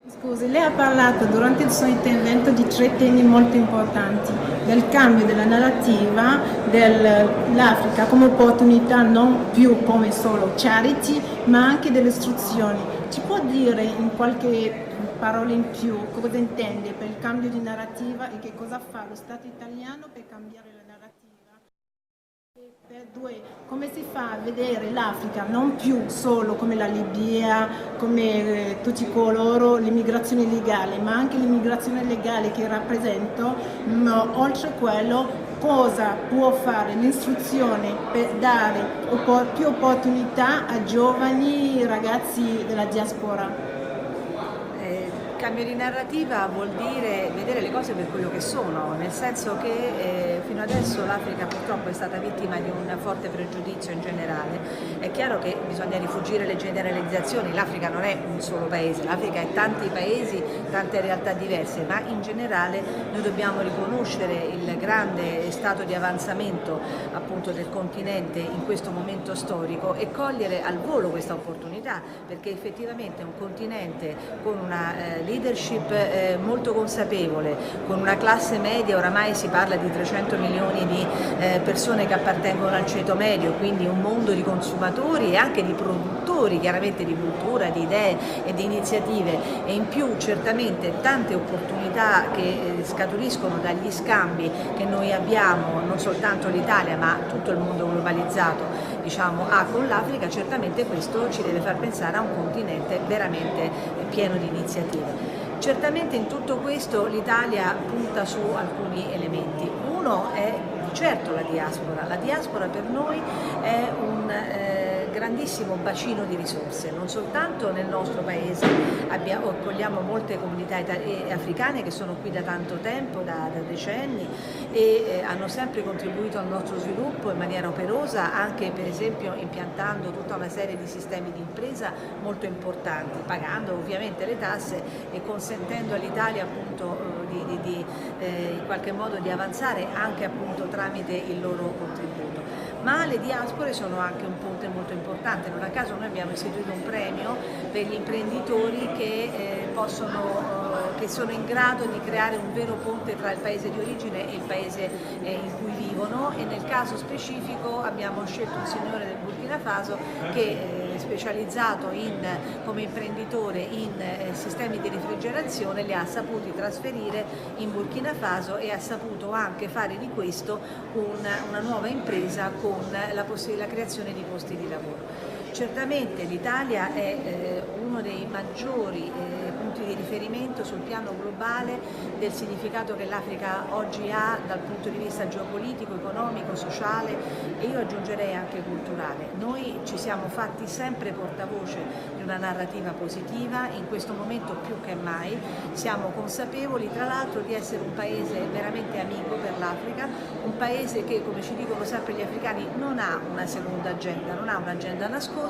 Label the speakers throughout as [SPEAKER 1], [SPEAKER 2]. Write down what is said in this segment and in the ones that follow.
[SPEAKER 1] Scusi, lei ha parlato durante il suo intervento di tre temi molto importanti, del cambio della narrativa, dell'Africa come opportunità non più come solo charity, ma anche delle istruzioni. Ci può dire in qualche parola in più cosa intende per il cambio di narrativa e che cosa fa lo Stato italiano per cambiare la narrativa? Per due, come si fa a vedere l'Africa non più solo come la Libia, come tutti coloro, l'immigrazione illegale, ma anche l'immigrazione legale che rappresento, ma oltre quello cosa può fare l'istruzione per dare più opportunità a giovani ragazzi della diaspora?
[SPEAKER 2] Cambio di narrativa vuol dire vedere le cose per quello che sono, nel senso che fino adesso l'Africa purtroppo è stata vittima di un forte pregiudizio in generale. È chiaro che bisogna rifuggire le generalizzazioni, l'Africa non è un solo paese, l'Africa è tanti paesi, tante realtà diverse, ma in generale noi dobbiamo riconoscere il grande stato di avanzamento appunto del continente in questo momento storico e cogliere al volo questa opportunità, perché effettivamente è un continente con una leadership molto consapevole, con una classe media, oramai si parla di 300 milioni di persone che appartengono al ceto medio, quindi un mondo di consumatori e anche di produttori, chiaramente di cultura, di idee e di iniziative, e in più certamente tante opportunità che scaturiscono dagli scambi che noi abbiamo, non soltanto l'Italia ma tutto il mondo globalizzato ha con l'Africa. Certamente questo ci deve far pensare a un continente veramente pieno di iniziative. Certamente in tutto questo l'Italia punta su alcuni elementi. Uno è certo la diaspora. La diaspora per noi è un grandissimo bacino di risorse, non soltanto nel nostro paese, accogliamo molte comunità africane che sono qui da tanto tempo, da decenni, e hanno sempre contribuito al nostro sviluppo in maniera operosa, anche per esempio impiantando tutta una serie di sistemi di impresa molto importanti, pagando ovviamente le tasse e consentendo all'Italia appunto in qualche modo di avanzare anche appunto tramite il loro contributo. Ma le diaspore sono anche un punto molto importante. Non a caso noi abbiamo istituito un premio per gli imprenditori che sono in grado di creare un vero ponte tra il paese di origine e il paese in cui vivono, e nel caso specifico abbiamo scelto un signore del Burkina Faso che specializzato come imprenditore in sistemi di refrigerazione li ha saputi trasferire in Burkina Faso e ha saputo anche fare di questo una nuova impresa con la creazione di posti di lavoro. Certamente l'Italia è uno dei maggiori punti di riferimento sul piano globale del significato che l'Africa oggi ha dal punto di vista geopolitico, economico, sociale e io aggiungerei anche culturale. Noi ci siamo fatti sempre portavoce di una narrativa positiva, in questo momento più che mai siamo consapevoli tra l'altro di essere un paese veramente amico per l'Africa, un paese che, come ci dicono sempre gli africani, non ha una seconda agenda, non ha un'agenda nascosta,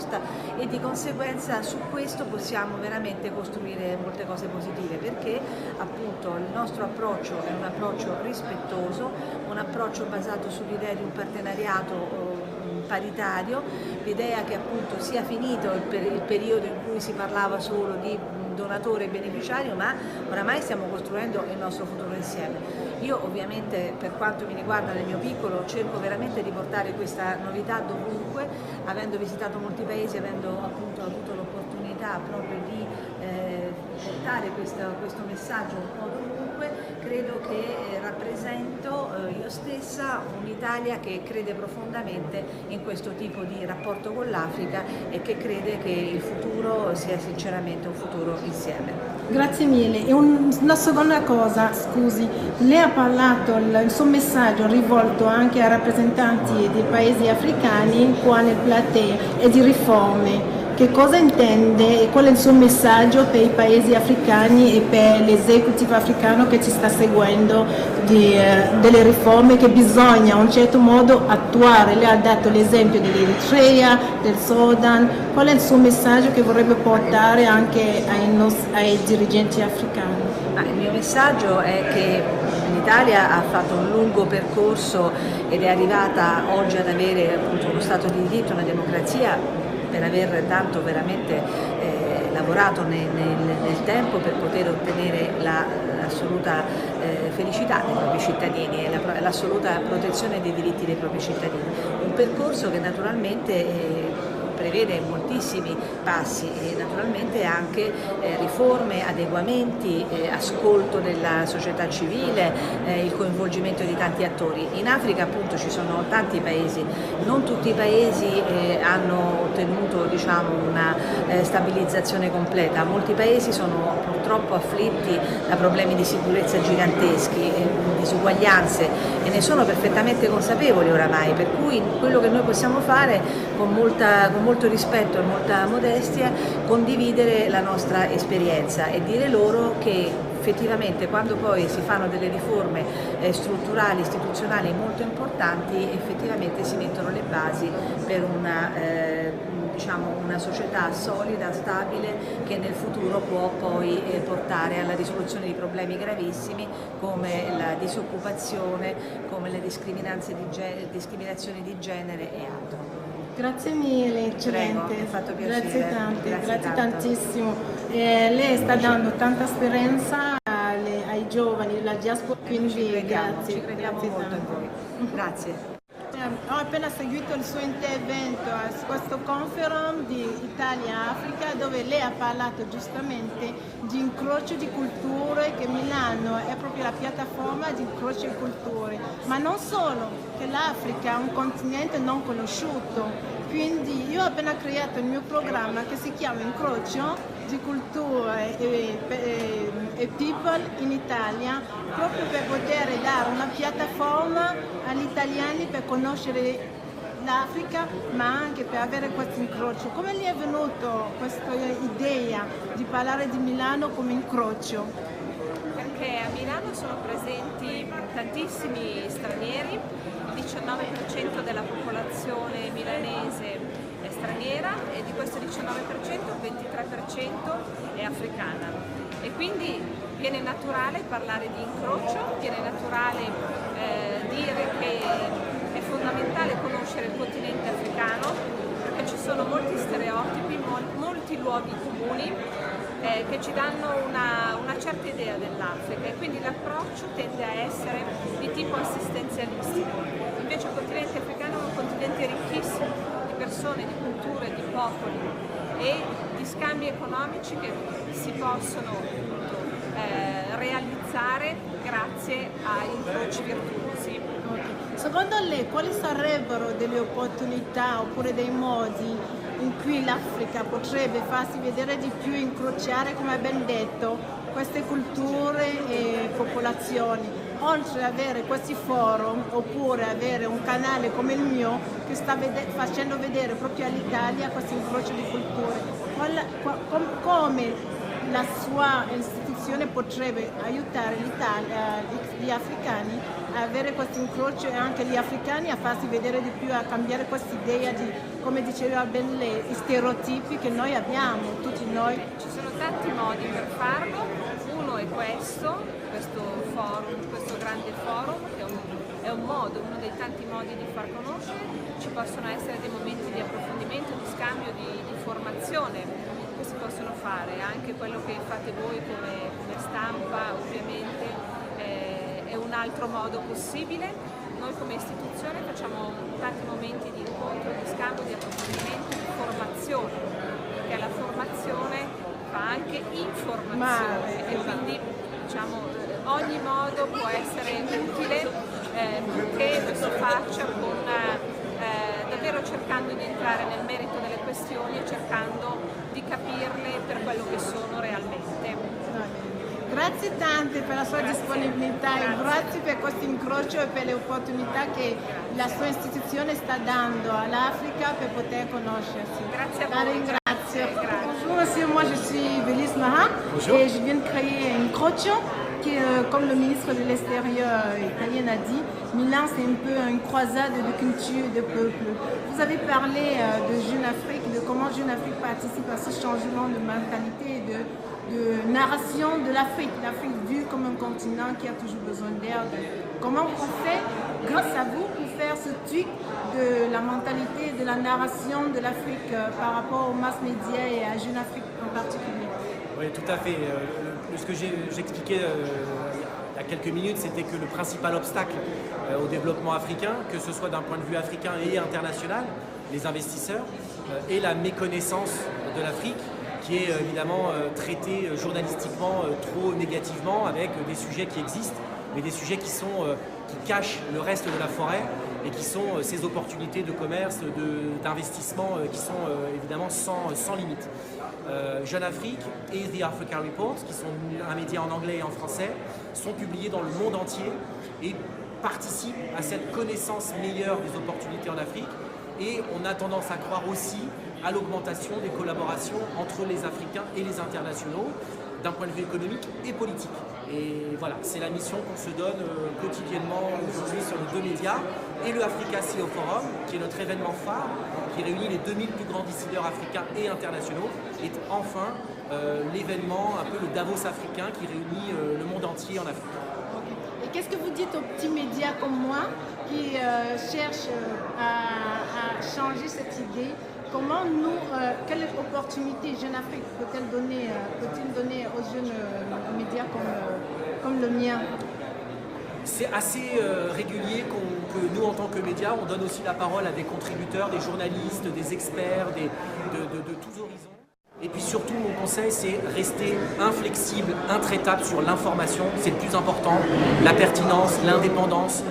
[SPEAKER 2] e di conseguenza su questo possiamo veramente costruire molte cose positive, perché appunto il nostro approccio è un approccio rispettoso, un approccio basato sull'idea di un partenariato paritario, l'idea che appunto sia finito il periodo in cui si parlava solo di donatore e beneficiario, ma oramai stiamo costruendo il nostro futuro insieme. Io ovviamente, per quanto mi riguarda nel mio piccolo, cerco veramente di portare questa novità dovunque, avendo visitato molti paesi, avendo appunto avuto l'opportunità proprio di portare questo messaggio un po' dovunque. Credo che rappresento io stessa un'Italia che crede profondamente in questo tipo di rapporto con l'Africa e che crede che il futuro sia sinceramente un futuro insieme.
[SPEAKER 1] Grazie mille. E una seconda cosa, scusi, lei ha parlato, il suo messaggio rivolto anche a rappresentanti dei paesi africani qua nel platea e di riforme. Che cosa intende e qual è il suo messaggio per i paesi africani e per l'esecutivo africano che ci sta seguendo delle riforme che bisogna in un certo modo attuare? Lei ha dato l'esempio dell'Eritrea, del Sudan. Qual è il suo messaggio che vorrebbe portare anche ai dirigenti africani?
[SPEAKER 2] Il mio messaggio è che l'Italia ha fatto un lungo percorso ed è arrivata oggi ad avere appunto uno Stato di diritto, una democrazia, per aver tanto veramente lavorato nel tempo per poter ottenere l'assoluta felicità dei propri cittadini e l'assoluta protezione dei diritti dei propri cittadini. Un percorso che naturalmente prevede moltissimi passi e naturalmente anche riforme, adeguamenti, ascolto della società civile, il coinvolgimento di tanti attori. In Africa appunto ci sono tanti paesi, non tutti i paesi hanno ottenuto, diciamo, una stabilizzazione completa, molti paesi sono purtroppo afflitti da problemi di sicurezza giganteschi, disuguaglianze, e ne sono perfettamente consapevoli oramai, per cui quello che noi possiamo fare con molto rispetto e molta modestia, condividere la nostra esperienza e dire loro che effettivamente quando poi si fanno delle riforme strutturali, istituzionali molto importanti, effettivamente si mettono le basi per una società solida, stabile, che nel futuro può poi portare alla risoluzione di problemi gravissimi come la disoccupazione, come le discriminazioni di genere e altro.
[SPEAKER 1] Grazie mille, eccellente.
[SPEAKER 2] Prego, mi ha fatto piacere.
[SPEAKER 1] Grazie tantissimo. Lei sta dando tanta speranza ai giovani della diaspora, quindi
[SPEAKER 2] ci crediamo
[SPEAKER 1] grazie
[SPEAKER 2] molto
[SPEAKER 1] tanto.
[SPEAKER 2] in voi. Grazie.
[SPEAKER 1] Ho appena seguito il suo intervento a questo conference di Italia-Africa, dove lei ha parlato giustamente di incrocio di culture, che Milano è proprio la piattaforma di incrocio di culture, ma non solo, che l'Africa è un continente non conosciuto. Quindi io ho appena creato il mio programma che si chiama Incrocio di culture e people in Italia, proprio per poter dare una piattaforma agli italiani per conoscere l'Africa, ma anche per avere questo incrocio. Come gli è venuto questa idea di parlare di Milano come incrocio?
[SPEAKER 3] Perché a Milano sono presenti tantissimi stranieri, il 19% della popolazione milanese è straniera e di questo 19% il 23% è africana, e quindi viene naturale parlare di incrocio, viene naturale dire che è fondamentale conoscere il continente africano, perché ci sono molti stereotipi, molti luoghi comuni che ci danno una certa idea dell'Africa, e quindi l'approccio tende a essere di tipo assistenzialistico. Invece il continente africano è un continente ricchissimo di persone, di culture, di popoli e di scambi economici che si possono realizzare grazie a incroci virtuosi.
[SPEAKER 1] Secondo lei quali sarebbero delle opportunità oppure dei modi in cui l'Africa potrebbe farsi vedere di più, incrociare, come ha ben detto, queste culture e popolazioni, oltre ad avere questi forum oppure avere un canale come il mio che sta facendo vedere proprio all'Italia questo incrocio di culture? Come la sua istituzione potrebbe aiutare gli africani a avere questo incrocio e anche gli africani a farsi vedere di più, a cambiare questa idea di, come diceva ben lei, i stereotipi che noi abbiamo, tutti noi?
[SPEAKER 3] Ci sono tanti modi per farlo, uno è questo forum, questo grande forum, che è un modo, uno dei tanti modi di far conoscere. Ci possono essere dei momenti di approfondimento, di scambio, di formazione che si possono fare, anche quello che fate voi come stampa ovviamente è un altro modo possibile. Noi come istituzione facciamo tanti momenti di incontro, di scambio, di approfondimento, di formazione, perché la formazione fa anche informazione e quindi diciamo ogni modo può essere utile, che lo si faccia con davvero cercando di entrare nel merito delle questioni e cercando di capirle per quello che sono realmente.
[SPEAKER 1] Grazie tante per la sua disponibilità e grazie per questo incrocio e per le opportunità che la sua istituzione sta dando all'Africa per poter conoscersi.
[SPEAKER 3] Grazie a
[SPEAKER 1] La
[SPEAKER 3] voi.
[SPEAKER 1] ringrazio.
[SPEAKER 3] Grazie.
[SPEAKER 1] Bonjour monsieur, moi je suis Belice Maha et je viens de créer un incrocio qui, comme le ministre de l'Extérieur italien a dit, Milan c'est un peu une croisade de culture et de peuple. Vous avez parlé de Jeune Afrique, de comment Jeune Afrique participe à ce changement de mentalité et de narration de l'Afrique. L'Afrique vue comme un continent qui a toujours besoin d'air, Comment on fait, grâce à vous, pour faire ce truc de la mentalité, de la narration de l'Afrique par rapport aux mass médias et à Jeune Afrique en particulier?
[SPEAKER 4] Oui, tout à fait. Ce que j'expliquais il y a quelques minutes, c'était que le principal obstacle au développement africain, que ce soit d'un point de vue africain et international, les investisseurs, et la méconnaissance de l'Afrique, qui est évidemment traitée journalistiquement trop négativement, avec des sujets qui existent, mais des sujets qui cachent le reste de la forêt et qui sont ces opportunités de commerce, d'investissement qui sont évidemment sans limite. Jeune Afrique et The Africa Report, qui sont un média en anglais et en français, sont publiés dans le monde entier et participent à cette connaissance meilleure des opportunités en Afrique. Et on a tendance à croire aussi à l'augmentation des collaborations entre les Africains et les internationaux, d'un point de vue économique et politique. Et voilà, c'est la mission qu'on se donne quotidiennement aujourd'hui sur les deux médias. Et le Africa CEO Forum, qui est notre événement phare, qui réunit les 2000 plus grands décideurs africains et internationaux, est enfin l'événement, un peu le Davos africain, qui réunit le monde entier en Afrique.
[SPEAKER 1] Et qu'est-ce que vous dites aux petits médias comme moi qui cherchent à changer cette idée? Comment nous, quelle opportunité Jeune Afrique peut-il donner aux jeunes médias comme le mien?
[SPEAKER 4] C'est assez régulier que nous, en tant que médias, on donne aussi la parole à des contributeurs, des journalistes, des experts, de tous horizons. Et puis surtout, mon conseil, c'est rester inflexible, intraitable sur l'information. C'est le plus important. La pertinence, l'indépendance,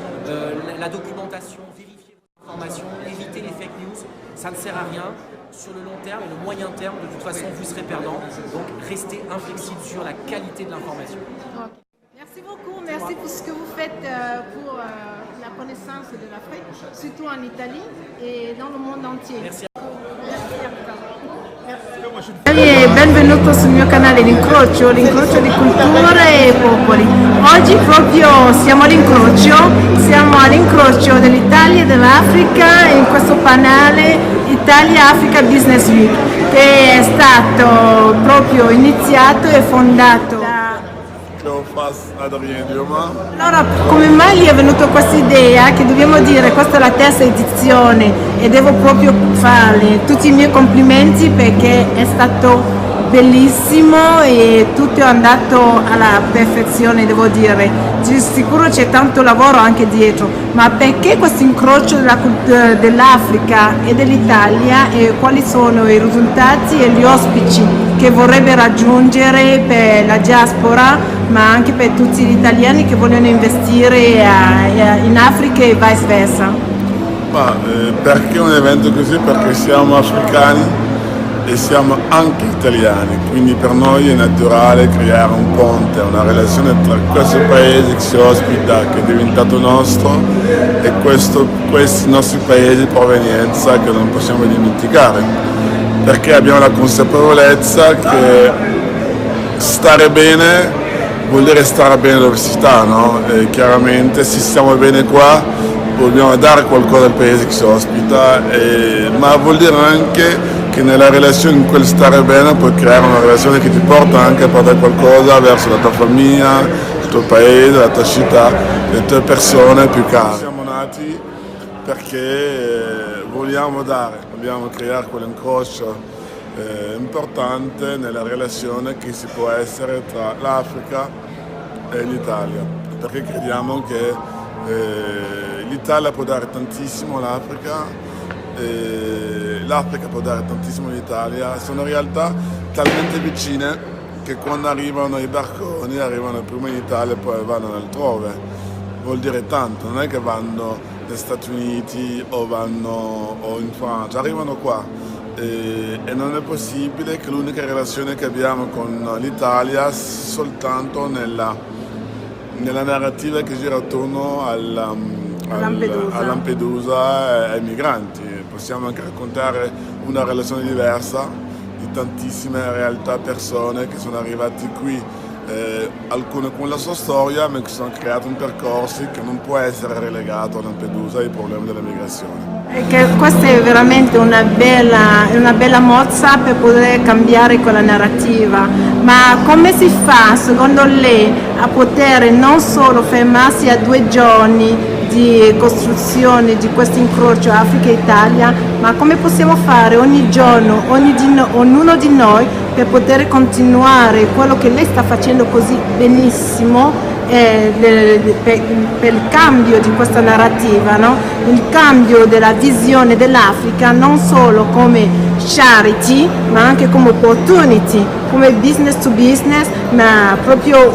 [SPEAKER 4] la documentation, vérifier vos informations, éviter les fake news. Ça ne sert à rien. Sur le long terme et le moyen terme, de toute façon, vous serez perdant. Donc, restez inflexible sur la qualité de l'information.
[SPEAKER 1] Okay. Merci beaucoup. Merci pour ce que vous faites pour la connaissance de l'Afrique, surtout en Italie et dans le monde entier.
[SPEAKER 4] Merci.
[SPEAKER 1] E benvenuto sul mio canale l'incrocio di culture e popoli. Oggi proprio siamo all'incrocio dell'Italia e dell'Africa in questo panel Italia Africa Business Week, che è stato proprio iniziato e fondato da... Allora, come mai gli è venuta questa idea che dobbiamo dire questa è la terza edizione e devo proprio farle tutti i miei complimenti perché è stato bellissimo e tutto è andato alla perfezione, devo dire. Di sicuro c'è tanto lavoro anche dietro, ma perché questo incrocio dell'Africa e dell'Italia e quali sono i risultati e gli ospiti che vorrebbe raggiungere per la diaspora, ma anche per tutti gli italiani che vogliono investire in Africa e viceversa?
[SPEAKER 5] Perché un evento così? Perché siamo africani e siamo anche italiani, quindi per noi è naturale creare un ponte, una relazione tra questo paese che si ospita, che è diventato nostro, e questi nostri paesi di provenienza che non possiamo dimenticare, perché abbiamo la consapevolezza che stare bene vuol dire stare bene dove si sta, no? E chiaramente se stiamo bene qua vogliamo dare qualcosa al paese che si ospita, ma vuol dire anche che nella relazione in quel stare bene puoi creare una relazione che ti porta anche a portare qualcosa verso la tua famiglia, il tuo paese, la tua città, le tue persone più care. Siamo nati perché vogliamo creare quell'incrocio importante nella relazione che si può essere tra l'Africa e l'Italia, perché crediamo che l'Italia può dare tantissimo all'Africa, l'Africa può dare tantissimo all'Italia, sono realtà talmente vicine che quando arrivano i barconi arrivano prima in Italia e poi vanno altrove, vuol dire tanto, non è che vanno negli Stati Uniti o in Francia, arrivano qua e non è possibile che l'unica relazione che abbiamo con l'Italia soltanto nella narrativa che gira attorno a Lampedusa e ai migranti. Possiamo anche raccontare una relazione diversa di tantissime realtà, persone che sono arrivati qui alcune con la sua storia, ma che sono creati un percorso che non può essere relegato a Lampedusa ai problemi della migrazione.
[SPEAKER 1] E che questa è veramente una bella mossa per poter cambiare quella narrativa, ma come si fa secondo lei a poter non solo fermarsi a 2 giorni di costruzione di questo incrocio Africa-Italia, ma come possiamo fare ogni giorno, ognuno di noi, per poter continuare quello che lei sta facendo così benissimo per il cambio di questa narrativa, no? Il cambio della visione dell'Africa non solo come charity ma anche come opportunity, come business to business, ma proprio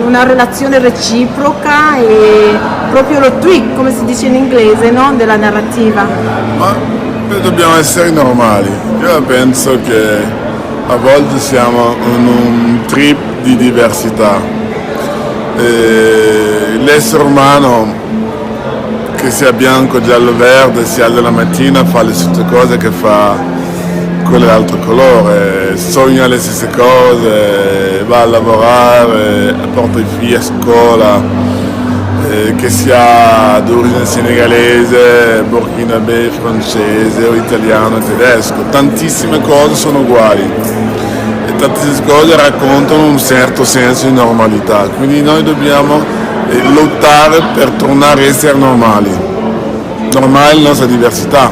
[SPEAKER 1] una relazione reciproca e proprio lo tweak, come si dice in inglese, no? Della narrativa.
[SPEAKER 5] Ma noi dobbiamo essere normali. Io penso che a volte siamo in un trip di diversità. L'essere umano, che sia bianco, giallo, verde, si alza la mattina, fa le stesse cose che fa quello dell'altro colore, sogna le stesse cose, va a lavorare, porta i figli a scuola, che sia d'origine senegalese, burkinabè, francese o italiano o tedesco. Tantissime cose sono uguali. Tantissime cose raccontano un certo senso di normalità, quindi noi dobbiamo lottare per tornare a essere normali la nostra diversità,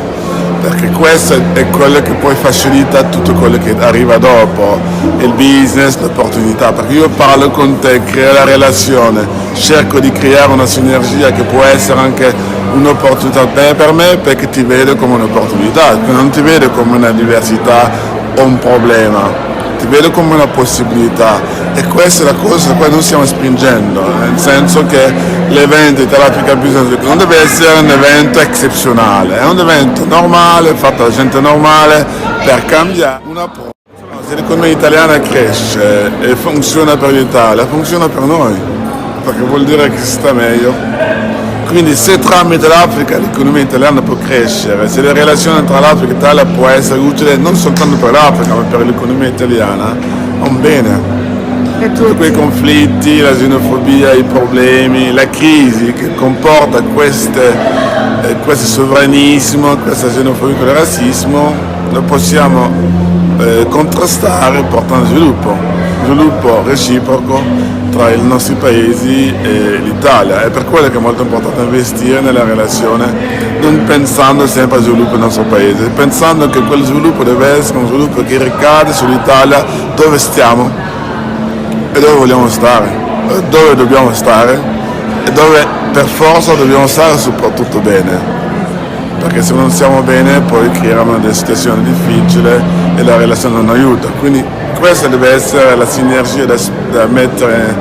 [SPEAKER 5] perché questo è quello che poi facilita tutto quello che arriva dopo, il business, l'opportunità, perché io parlo con te, creo la relazione, cerco di creare una sinergia che può essere anche un'opportunità per me, perché ti vedo come un'opportunità, non ti vedo come una diversità o un problema. Ti vedo come una possibilità, e questa è la cosa che noi stiamo spingendo, nel senso che l'evento Italia-Africa Business Week non deve essere un evento eccezionale, è un evento normale, fatto da gente normale per cambiare un approccio. Se l'economia italiana cresce e funziona per l'Italia, funziona per noi, perché vuol dire che si sta meglio. Quindi se tramite l'Africa l'economia italiana può crescere, se la relazione tra l'Africa e l'Italia può essere utile non soltanto per l'Africa ma per l'economia italiana, è un bene. Tutti quei conflitti, la xenofobia, i problemi, la crisi che comporta questo sovranismo, questa xenofobia, questo razzismo, lo possiamo contrastare portando sviluppo reciproco tra i nostri paesi e l'Italia. È per quello che è molto importante investire nella relazione, non pensando sempre al sviluppo del nostro paese, pensando che quel sviluppo deve essere un sviluppo che ricade sull'Italia, dove stiamo e dove vogliamo stare, dove dobbiamo stare e dove per forza dobbiamo stare soprattutto bene, perché se non stiamo bene poi creiamo delle situazioni difficili e la relazione non aiuta. Quindi questa deve essere la sinergia da mettere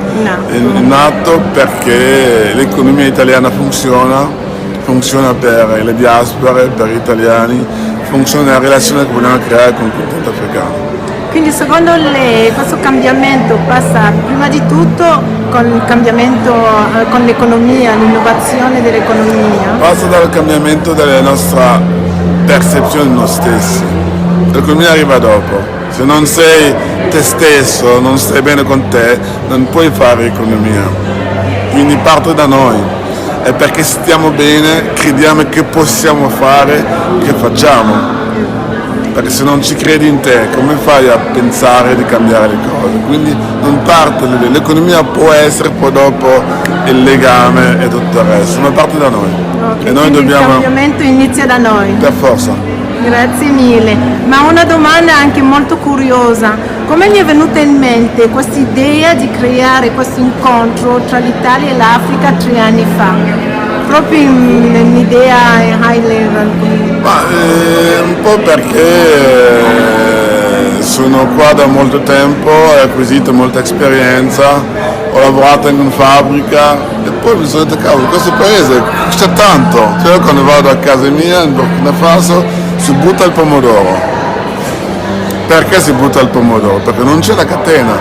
[SPEAKER 5] in atto, perché l'economia italiana funziona per le diaspore, per gli italiani, funziona nella relazione che vogliamo creare con il continente africano.
[SPEAKER 1] Quindi secondo lei questo cambiamento passa prima di tutto con il cambiamento con l'economia, l'innovazione dell'economia?
[SPEAKER 5] Passa dal cambiamento della nostra percezione di noi stessi. L'economia arriva dopo. Se non sei te stesso, non stai bene con te, non puoi fare economia. Quindi parte da noi. E perché stiamo bene, crediamo che possiamo fare, che facciamo. Perché se non ci credi in te, come fai a pensare di cambiare le cose? Quindi non parte l'economia, può essere poi dopo il legame e tutto il resto, ma parte da noi.
[SPEAKER 1] Okay,
[SPEAKER 5] e noi dobbiamo...
[SPEAKER 1] Il cambiamento inizia da noi.
[SPEAKER 5] Per forza.
[SPEAKER 1] Grazie mille. Ma una domanda anche molto curiosa. Come gli è venuta in mente questa idea di creare questo incontro tra l'Italia e l'Africa 3 anni fa? Proprio in un'idea high level?
[SPEAKER 5] Un po' perché sono qua da molto tempo, ho acquisito molta esperienza, ho lavorato in una fabbrica e poi mi sono detto, cavolo, questo paese c'è tanto. Cioè, quando vado a casa mia in Burkina Faso si butta il pomodoro. Perché si butta il pomodoro? Perché non c'è la catena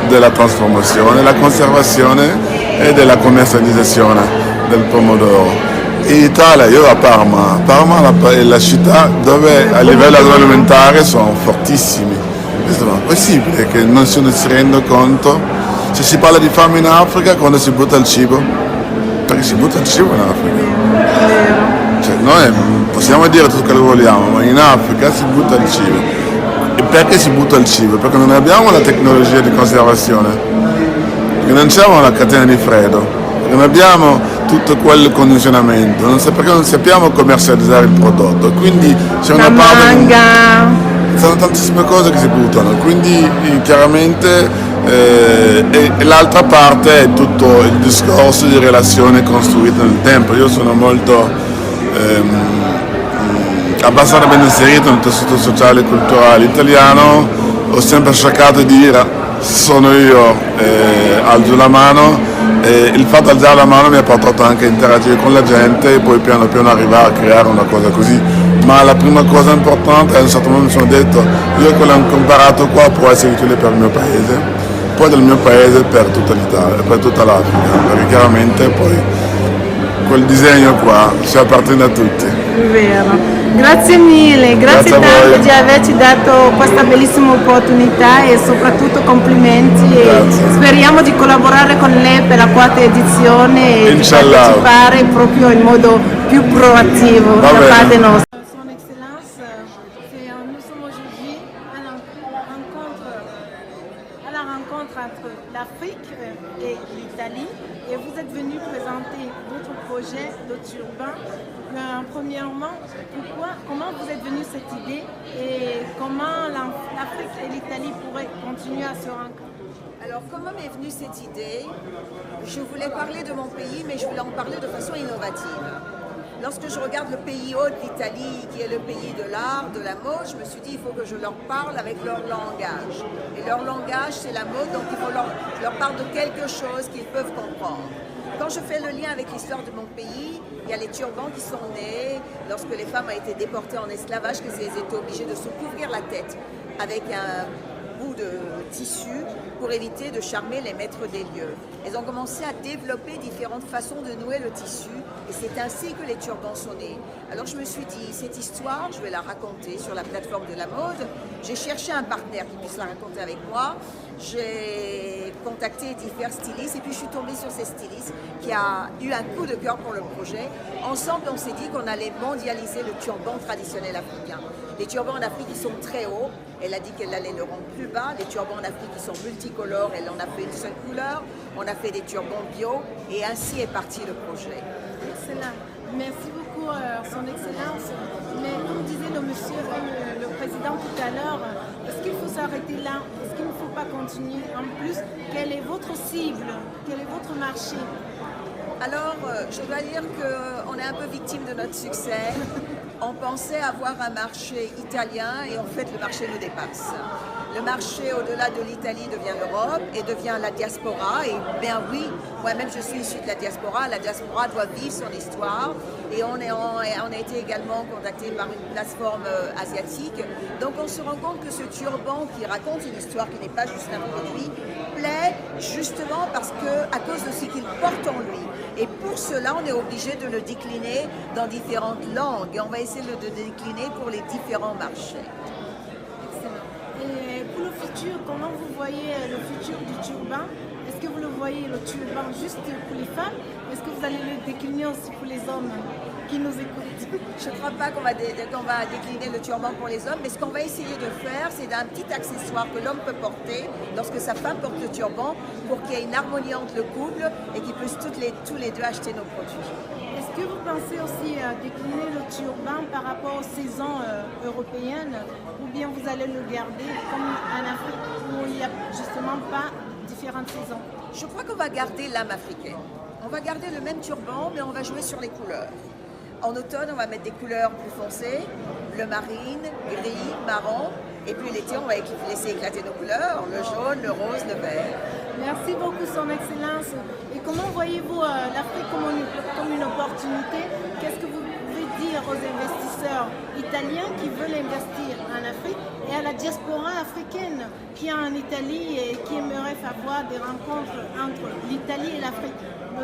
[SPEAKER 5] della trasformazione, la conservazione e della commercializzazione del pomodoro. In Italia, io a Parma è la città dove a livello agroalimentare sono fortissimi, Questo è possibile che non si renda conto. Se si parla di fame in Africa, quando si butta il cibo? Perché si butta il cibo in Africa. Cioè, noi possiamo dire tutto quello che vogliamo, ma in Africa si butta il cibo. E perché si butta il cibo? Perché non abbiamo la tecnologia di conservazione, perché non abbiamo la catena di freddo, perché non abbiamo tutto quel condizionamento, perché non sappiamo commercializzare il prodotto. Quindi c'è una parte. Sono tantissime cose che si buttano, quindi chiaramente e l'altra parte è tutto il discorso di relazione costruita nel tempo. Io sono molto abbastanza ben inserito nel tessuto sociale e culturale italiano, ho sempre cercato di dire sono io, alzo la mano, e il fatto di alzare la mano mi ha portato anche a interagire con la gente e poi piano piano arrivare a creare una cosa così. Ma la prima cosa importante è a un certo momento mi sono detto io quello che ho imparato qua può essere utile per il mio paese, poi del mio paese per tutta l'Italia, per tutta l'Africa, perché chiaramente poi quel disegno qua ci appartiene a tutti.
[SPEAKER 1] Vero. Grazie mille, grazie tanto di averci dato questa bellissima opportunità e soprattutto complimenti e speriamo di collaborare con lei per la 4ª edizione e di partecipare proprio in modo più proattivo da parte nostra. Son Excellence, nous sommes aujourd'hui à la rencontre entre l'Afrique et l'Italie et vous êtes venu présenter votre projet de turban. Premièrement, comment vous êtes venu cette idée et comment l'Afrique et l'Italie pourraient continuer à se rencontrer?
[SPEAKER 2] Alors, comment m'est venue cette idée? Je voulais parler de mon pays, mais je voulais en parler de façon innovative. Lorsque je regarde le pays hôte, l'Italie, qui est le pays de l'art, de la mode, je me suis dit il faut que je leur parle avec leur langage. Et leur langage, c'est la mode, donc il faut leur parler de quelque chose qu'ils peuvent comprendre. Quand je fais le lien avec l'histoire de mon pays, il y a les turbans qui sont nés lorsque les femmes ont été déportées en esclavage, qu'elles étaient obligées de se couvrir la tête avec un bout de tissu pour éviter de charmer les maîtres des lieux. Elles ont commencé à développer différentes façons de nouer le tissu et c'est ainsi que les turbans sont nés. Alors je me suis dit, cette histoire, je vais la raconter sur la plateforme de la mode. J'ai cherché un partenaire qui puisse la raconter avec moi. J'ai contacté divers stylistes et puis je suis tombée sur ces stylistes qui a eu un coup de cœur pour le projet. Ensemble, on s'est dit qu'on allait mondialiser le turban traditionnel africain. Les turbans en Afrique, ils sont très hauts. Elle a dit qu'elle allait le rendre plus bas. Les turbans en Afrique, ils sont multicolores. Elle en a fait une seule couleur. On a fait des turbans bio et ainsi est parti le projet.
[SPEAKER 1] Excellent. Merci beaucoup, Son Excellence. Mais comme disait le monsieur, le président tout à l'heure, est-ce qu'il faut s'arrêter là? Est-ce qu'il ne faut pas continuer? En plus, quelle est votre cible? Quel est votre marché?
[SPEAKER 2] Alors, je dois dire qu'on est un peu victime de notre succès. On pensait avoir un marché italien et en fait le marché nous dépasse. Le marché au-delà de l'Italie devient l'Europe et devient la diaspora. Et bien oui, moi-même je suis issue de la diaspora doit vivre son histoire. Et on a été également contacté par une plateforme asiatique. Donc on se rend compte que ce turban qui raconte une histoire qui n'est pas juste un produit, plaît justement parce que, à cause de ce qu'il porte en lui. Et pour cela, on est obligé de le décliner dans différentes langues. Et on va essayer de le décliner pour les différents marchés.
[SPEAKER 1] Excellent. Et pour le futur, comment vous voyez le futur du turban? Est-ce que vous le voyez, le turban, juste pour les femmes? Est-ce que vous allez le décliner aussi pour les hommes qui nous écoutent?
[SPEAKER 2] Je ne crois pas qu'on va décliner le turban pour les hommes, mais ce qu'on va essayer de faire, c'est d'un petit accessoire que l'homme peut porter lorsque sa femme porte le turban pour qu'il y ait une harmonie entre le couple et qu'ils puissent tous les deux acheter nos produits.
[SPEAKER 1] Est-ce que vous pensez aussi décliner le turban par rapport aux saisons européennes ou bien vous allez le garder comme en Afrique où il n'y a justement pas différentes saisons?
[SPEAKER 2] Je crois qu'on va garder l'âme africaine. On va garder le même turban, mais on va jouer sur les couleurs. En automne, on va mettre des couleurs plus foncées, bleu marine, gris, marron. Et puis l'été, on va laisser éclater nos couleurs, le jaune, le rose, le vert.
[SPEAKER 1] Merci beaucoup, Son Excellence. Et comment voyez-vous l'Afrique comme une opportunité? Qu'est-ce que vous pouvez dire aux investisseurs italiens qui veulent investir en Afrique et à la diaspora africaine qui est en Italie et qui aimerait avoir des rencontres entre l'Italie et l'Afrique?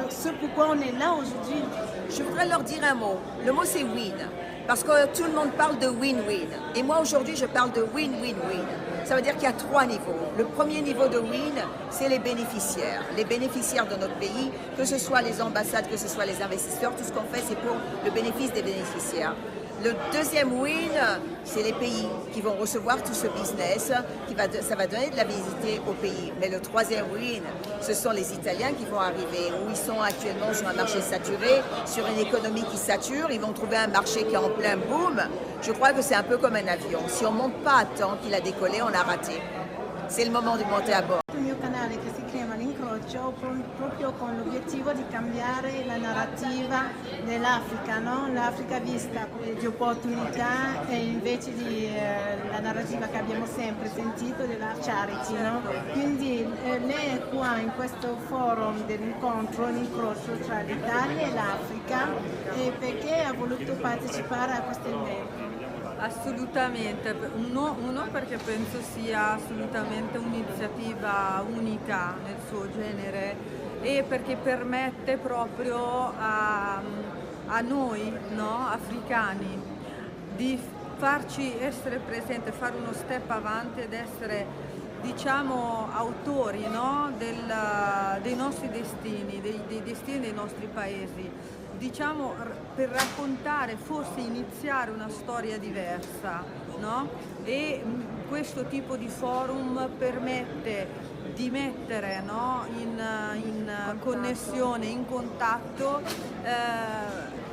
[SPEAKER 1] Ce pourquoi on est là aujourd'hui.
[SPEAKER 2] Je voudrais leur dire un mot. Le mot c'est win. Parce que tout le monde parle de win-win. Et moi aujourd'hui je parle de win-win-win.
[SPEAKER 6] Ça veut dire qu'il y a 3 niveaux. Le premier niveau de win, c'est les bénéficiaires de notre pays, que ce soit les ambassades, que ce soit les investisseurs, tout ce qu'on fait, c'est pour le bénéfice des bénéficiaires. Le deuxième win, c'est les pays qui vont recevoir tout ce business, ça va donner de la visibilité au pays. Mais le troisième win, ce sont les Italiens qui vont arriver, où ils sont actuellement sur un marché saturé, sur une économie qui sature, ils vont trouver un marché qui est en plein boom. Je crois que c'est un peu comme un avion. Si on ne monte pas à temps qu'il a décollé, on a raté. C'est le moment de monter à bord.
[SPEAKER 1] Il mio canale che si chiama L'Incrocio proprio con l'obiettivo di cambiare la narrativa dell'Africa, no? L'Africa vista di opportunità e invece di la narrativa che abbiamo sempre sentito della charity, no? Quindi lei è qua in questo forum dell'incontro, l'incrocio tra l'Italia e l'Africa, e perché ha voluto partecipare a questo evento?
[SPEAKER 7] Assolutamente, uno perché penso sia assolutamente un'iniziativa unica nel suo genere e perché permette proprio a noi, no, africani, di farci essere presenti, fare uno step avanti ed essere, diciamo, autori, no, dei nostri destini, dei destini dei nostri paesi. Diciamo, per raccontare, forse iniziare una storia diversa, no? E questo tipo di forum permette di mettere, no, in connessione, in contatto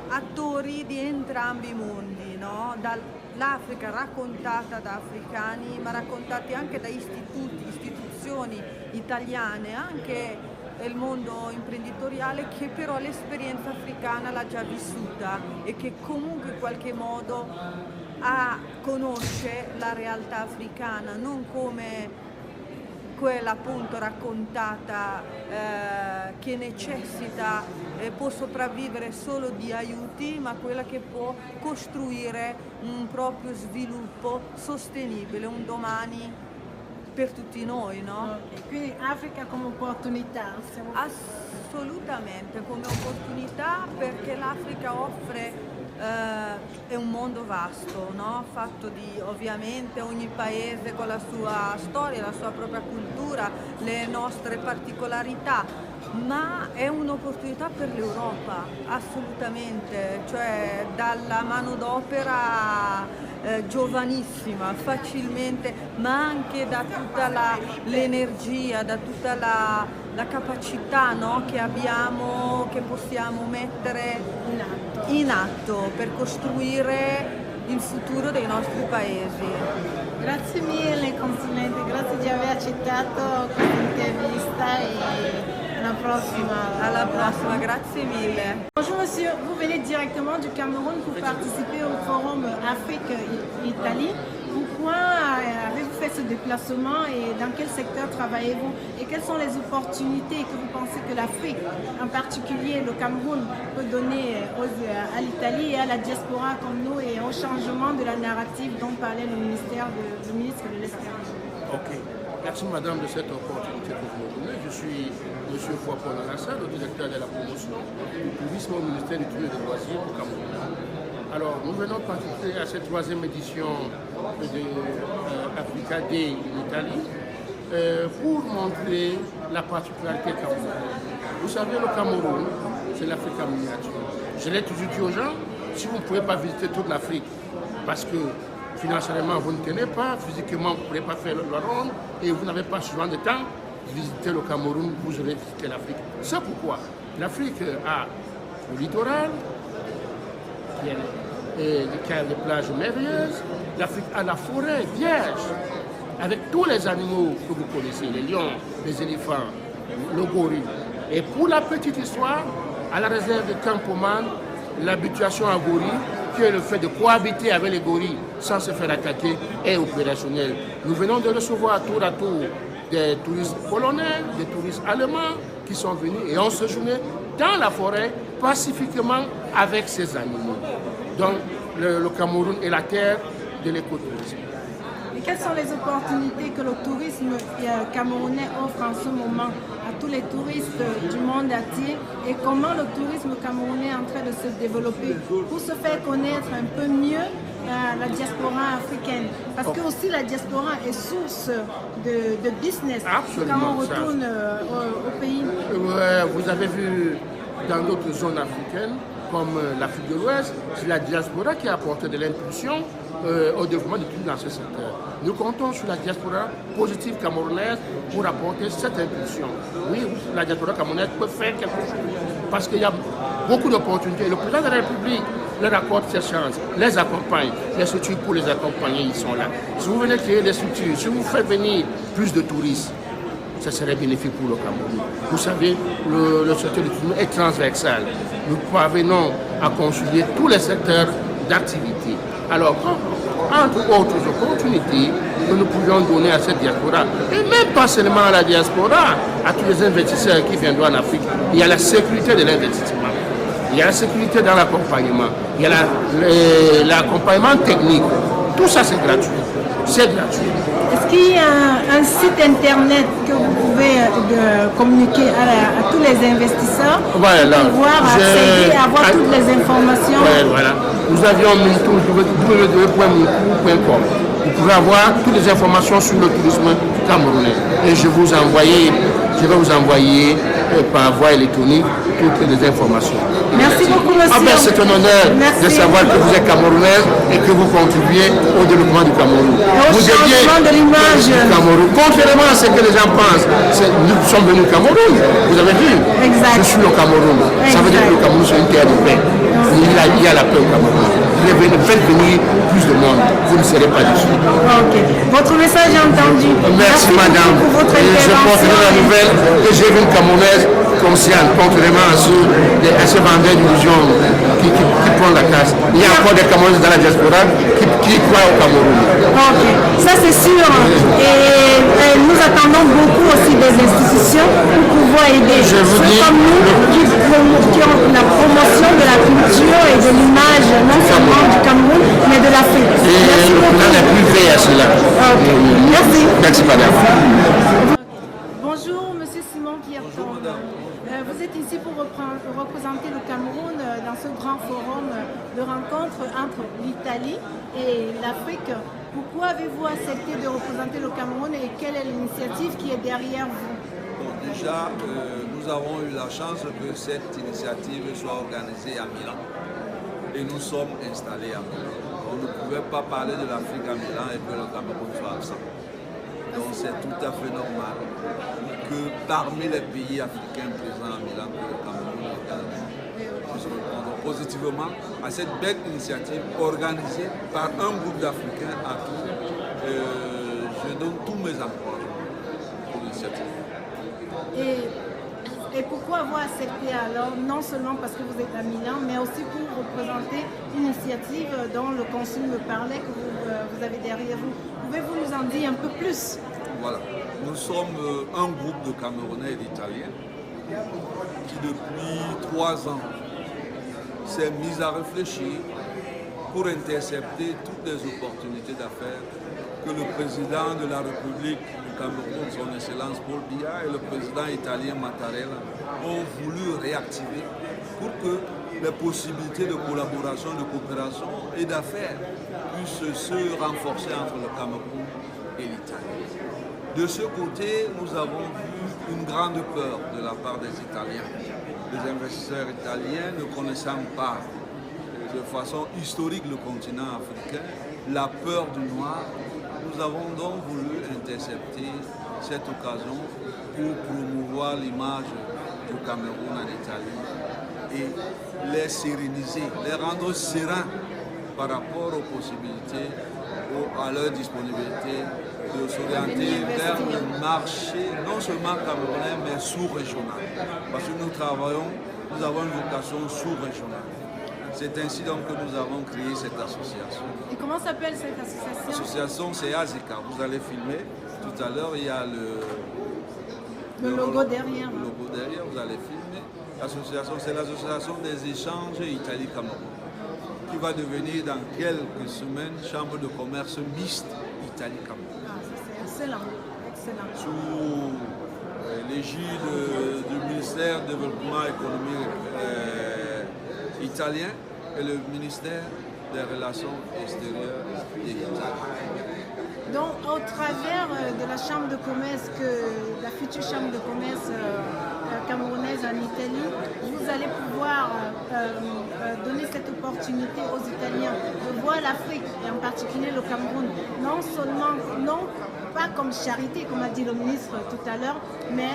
[SPEAKER 7] attori di entrambi i mondi, no? L'Africa raccontata da africani, ma raccontati anche da istituzioni italiane, anche il mondo imprenditoriale che però l'esperienza africana l'ha già vissuta e che comunque in qualche modo conosce la realtà africana, non come quella appunto raccontata che necessita e può sopravvivere solo di aiuti, ma quella che può costruire un proprio sviluppo sostenibile, un domani per tutti noi, no?
[SPEAKER 1] Quindi Africa come opportunità?
[SPEAKER 7] Assolutamente, come opportunità, perché l'Africa offre, è un mondo vasto, no? Fatto di ovviamente ogni paese con la sua storia, la sua propria cultura, le nostre particolarità, ma è un'opportunità per l'Europa, assolutamente, cioè dalla manodopera giovanissima, facilmente, ma anche da tutta l'energia, da tutta la capacità, no, che abbiamo, che possiamo mettere in atto per costruire il futuro dei nostri paesi.
[SPEAKER 1] Grazie mille consulente, grazie di aver accettato questa intervista e alla prossima.
[SPEAKER 7] Alla prossima, grazie mille.
[SPEAKER 1] Bonjour monsieur, vous venez directement du Cameroun pour participer au forum Afrique-Italie. Pourquoi avez-vous fait ce déplacement et dans quel secteur travaillez-vous? Et quelles sont les opportunités que vous pensez que l'Afrique, en particulier le Cameroun, peut donner à l'Italie et à la diaspora comme nous et au changement de la narrative dont parlait le ministre de l'Extérieur?
[SPEAKER 8] Ok, merci madame de cette opportunité que vous me donnez. Je suis M. Fouapo Nalassa, le directeur de la promotion du tourisme au ministère du Tourisme et des Loisirs au Cameroun. Alors, nous venons participer à cette 3e édition de Africa Day en Italie pour montrer la particularité camerounaise. Vous savez, le Cameroun, c'est l'Afrique en miniature. Je l'ai toujours dit aux gens, si vous ne pouvez pas visiter toute l'Afrique, parce que financièrement vous ne tenez pas, physiquement vous ne pouvez pas faire la ronde et vous n'avez pas souvent de temps, visiter le Cameroun, vous aurez visité l'Afrique. C'est pourquoi l'Afrique a le littoral, qui a des plages merveilleuses, l'Afrique a la forêt vierge, avec tous les animaux que vous connaissez, les lions, les éléphants, le gorille. Et pour la petite histoire, à la réserve de Campoman, l'habituation à gorille, qui est le fait de cohabiter avec les gorilles sans se faire attaquer, est opérationnelle. Nous venons de recevoir tour à tour des touristes polonais, des touristes allemands qui sont venus et ont séjourné dans la forêt pacifiquement avec ces animaux. Donc le Cameroun est la terre de l'écotourisme.
[SPEAKER 1] Et quelles sont les opportunités que le tourisme camerounais offre en ce moment à tous les touristes du monde entier et comment le tourisme camerounais est en train de se développer pour se faire connaître un peu mieux la diaspora africaine. Parce que aussi la diaspora est source de business.
[SPEAKER 8] Absolument,
[SPEAKER 1] quand on retourne au pays.
[SPEAKER 8] Ouais, vous avez vu dans d'autres zones africaines, comme l'Afrique de l'Ouest, c'est la diaspora qui a apporté de l'impulsion au développement du tourisme dans ce secteur. Nous comptons sur la diaspora positive camerounaise pour apporter cette impulsion. Oui, la diaspora camerounaise peut faire quelque chose parce qu'il y a beaucoup d'opportunités. Le président de la République leur accorde ces chances, les accompagne. Les structures pour les accompagner, ils sont là. Si vous venez créer des structures, si vous faites venir plus de touristes, ça serait bénéfique pour le Cameroun. Vous savez, le secteur du tourisme est transversal. Nous parvenons à concilier tous les secteurs d'activité. Alors, entre autres opportunités que nous pouvions donner à cette diaspora, et même pas seulement à la diaspora, à tous les investisseurs qui viendront en Afrique, il y a la sécurité de l'investissement, il y a la sécurité dans l'accompagnement, il y a l'accompagnement technique. Tout ça, c'est gratuit. C'est gratuit.
[SPEAKER 1] Est-ce qu'il y a un site internet que vous pouvez communiquer à tous les investisseurs pour pouvoir accéder à avoir toutes les informations?
[SPEAKER 8] Ouais, voilà. Nous avions mis tout www.mincours.com. Vous pouvez avoir toutes les informations sur le tourisme camerounais. Et je vais vous envoyer par voie électronique toutes les informations.
[SPEAKER 1] Merci beaucoup, monsieur.
[SPEAKER 8] C'est un honneur de savoir que vous êtes camerounaise et que vous contribuez au développement du Cameroun.
[SPEAKER 1] Au changement de l'image
[SPEAKER 8] du Cameroun. Contrairement à ce que les gens pensent, nous sommes venus au Cameroun. Vous avez vu?
[SPEAKER 1] Exact.
[SPEAKER 8] Je suis au Cameroun. Ça veut dire que le Cameroun, c'est une terre de paix. Il y a la paix au Cameroun. Faites venir plus de monde. Vous ne serez pas déçus.
[SPEAKER 1] Ok. Votre message est entendu.
[SPEAKER 8] Merci madame.
[SPEAKER 1] Pour votre
[SPEAKER 8] et je porte
[SPEAKER 1] intervention.
[SPEAKER 8] la nouvelle que j'ai vu une Camerounaise consciente, contrairement à ces vendeurs d'illusions qui prennent la casse. Il y a encore des Camerounaises dans la diaspora qui croient au Cameroun.
[SPEAKER 1] Ok, ça c'est sûr. Et nous attendons beaucoup aussi des institutions pour pouvoir aider ceux comme nous qui ont la promotion de la culture et de l'image non seulement du Cameroun, mais de l'Afrique.
[SPEAKER 8] Et le plan est plus fait à cela.
[SPEAKER 1] Okay. Merci.
[SPEAKER 8] Merci madame.
[SPEAKER 1] Bonjour monsieur Simon Pierreton. Vous êtes ici pour représenter le Cameroun dans ce grand forum de rencontre entre l'Italie et l'Afrique. Pourquoi avez-vous accepté de représenter le Cameroun et quelle est l'initiative qui est derrière vous?
[SPEAKER 9] Bon, déjà, nous avons eu la chance que cette initiative soit organisée à Milan et nous sommes installés à Milan. On ne pouvait pas parler de l'Afrique à Milan et que le Cameroun soit absent. Donc c'est tout à fait normal que parmi les pays africains présents à Milan, que le Cameroun puisse répondre positivement à cette belle initiative organisée par un groupe d'Africains à qui je donne tous mes encouragements pour l'initiative.
[SPEAKER 1] Et pourquoi avoir accepté alors, non seulement parce que vous êtes à Milan, mais aussi pour représenter une initiative dont le consul me parlait, que vous avez derrière vous. Pouvez-vous nous en dire un peu plus?
[SPEAKER 9] Voilà, nous sommes un groupe de Camerounais et d'Italiens qui depuis 3 ans s'est mis à réfléchir pour intercepter toutes les opportunités d'affaires que le président de la République du Cameroun, son Excellence Paul Biya, et le président italien Mattarella ont voulu réactiver pour que les possibilités de collaboration, de coopération et d'affaires puissent se renforcer entre le Cameroun et l'Italie. De ce côté, nous avons vu une grande peur de la part des Italiens. Les investisseurs italiens ne connaissant pas de façon historique le continent africain, la peur du noir, nous avons donc voulu intercepter cette occasion pour promouvoir l'image du Cameroun en Italie et les séréniser, les rendre sereins par rapport aux possibilités, à leur disponibilité de s'orienter vers le marché non seulement camerounais mais sous-régional. Parce que nous avons une vocation sous-régionale. C'est ainsi donc que nous avons créé cette association.
[SPEAKER 1] Et comment s'appelle cette association?
[SPEAKER 9] L'association c'est AZECA. Vous allez filmer. Tout à l'heure il y a
[SPEAKER 1] le logo derrière.
[SPEAKER 9] Le logo derrière, vous allez filmer. L'association, c'est l'association des échanges Italie-Cameroun, qui va devenir dans quelques semaines chambre de commerce mixte Italie-Cameroun.
[SPEAKER 1] Ah, c'est excellent, excellent.
[SPEAKER 9] Sous l'égide du ministère du Développement économique italien et le ministère des Relations extérieures de l'Italie.
[SPEAKER 1] Donc, au travers de la chambre de commerce, la future chambre de commerce camerounaise en Italie, vous allez pouvoir donner cette opportunité aux Italiens de voir l'Afrique, et en particulier le Cameroun, non seulement, non pas comme charité, comme a dit le ministre tout à l'heure, mais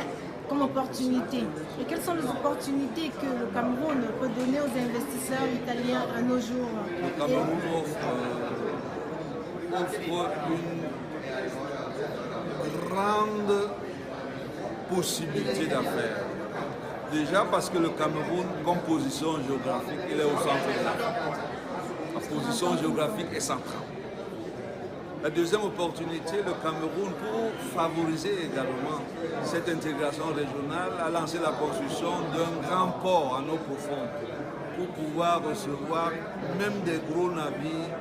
[SPEAKER 1] comme opportunité. Et quelles sont les opportunités que le Cameroun peut donner aux investisseurs italiens à nos jours?
[SPEAKER 9] Le Cameroun offre une grande possibilité d'affaires. Déjà parce que le Cameroun, comme position géographique, il est au centre de l'Afrique. La position géographique est centrale. La deuxième opportunité, le Cameroun, pour favoriser également cette intégration régionale, a lancé la construction d'un grand port en eau profonde pour pouvoir recevoir même des gros navires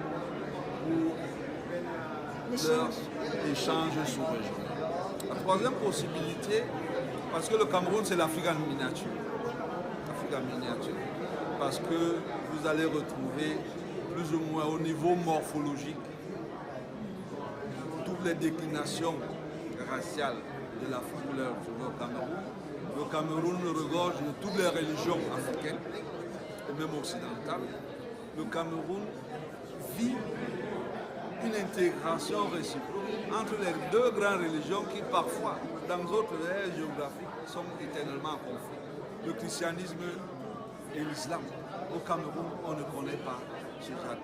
[SPEAKER 9] pour leur échange sous-régional. La troisième possibilité, parce que le Cameroun c'est l'Afrique en miniature. L'Afrique en miniature. Parce que vous allez retrouver plus ou moins au niveau morphologique toutes les déclinations raciales de la couleur au Cameroun. Le Cameroun regorge de toutes les religions africaines et même occidentales. Le Cameroun vit une intégration réciproque entre les deux grandes religions qui parfois, dans d'autres aires géographiques, sont éternellement en conflit. Le christianisme et l'islam. Au Cameroun, on ne connaît pas ce genre.